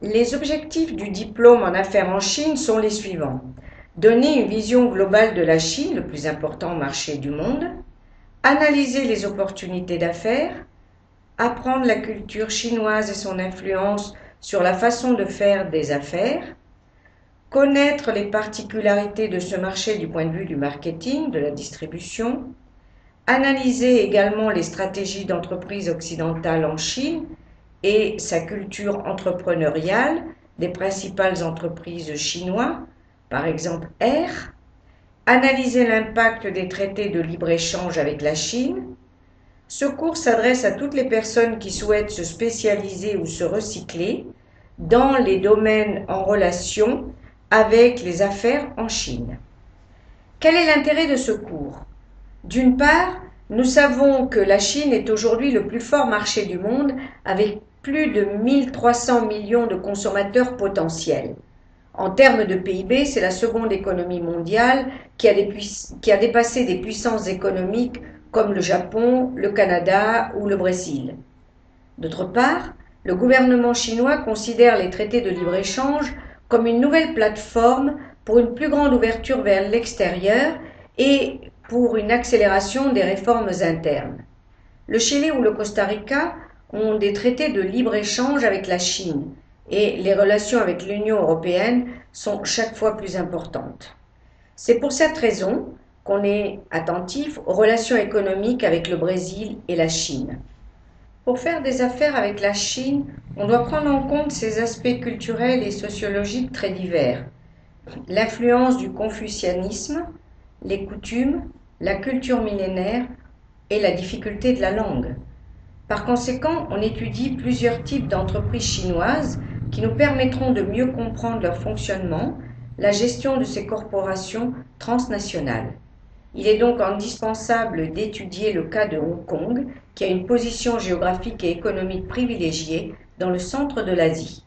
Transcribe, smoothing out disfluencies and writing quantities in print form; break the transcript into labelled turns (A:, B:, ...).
A: Les objectifs du diplôme en affaires en Chine sont les suivants. Donner une vision globale de la Chine, le plus important marché du monde, analyser les opportunités d'affaires, apprendre la culture chinoise et son influence sur la façon de faire des affaires, connaître les particularités de ce marché du point de vue du marketing, de la distribution, analyser également les stratégies d'entreprises occidentales en Chine et sa culture entrepreneuriale des principales entreprises chinoises, par exemple Air, analyser l'impact des traités de libre-échange avec la Chine. Ce cours s'adresse à toutes les personnes qui souhaitent se spécialiser ou se recycler dans les domaines en relation avec les affaires en Chine. Quel est l'intérêt de ce cours? D'une part, nous savons que la Chine est aujourd'hui le plus fort marché du monde avec plus de 1300 millions de consommateurs potentiels. En termes de PIB, c'est la seconde économie mondiale qui a dépassé des puissances économiques comme le Japon, le Canada ou le Brésil. D'autre part, le gouvernement chinois considère les traités de libre-échange comme une nouvelle plateforme pour une plus grande ouverture vers l'extérieur et pour une accélération des réformes internes. Le Chili ou le Costa Rica ont des traités de libre-échange avec la Chine et les relations avec l'Union européenne sont chaque fois plus importantes. C'est pour cette raison qu'on est attentif aux relations économiques avec le Brésil et la Chine. Pour faire des affaires avec la Chine, on doit prendre en compte ses aspects culturels et sociologiques très divers. L'influence du confucianisme, les coutumes, la culture millénaire et la difficulté de la langue. Par conséquent, on étudie plusieurs types d'entreprises chinoises qui nous permettront de mieux comprendre leur fonctionnement, la gestion de ces corporations transnationales. Il est donc indispensable d'étudier le cas de Hong Kong, qui a une position géographique et économique privilégiée dans le centre de l'Asie.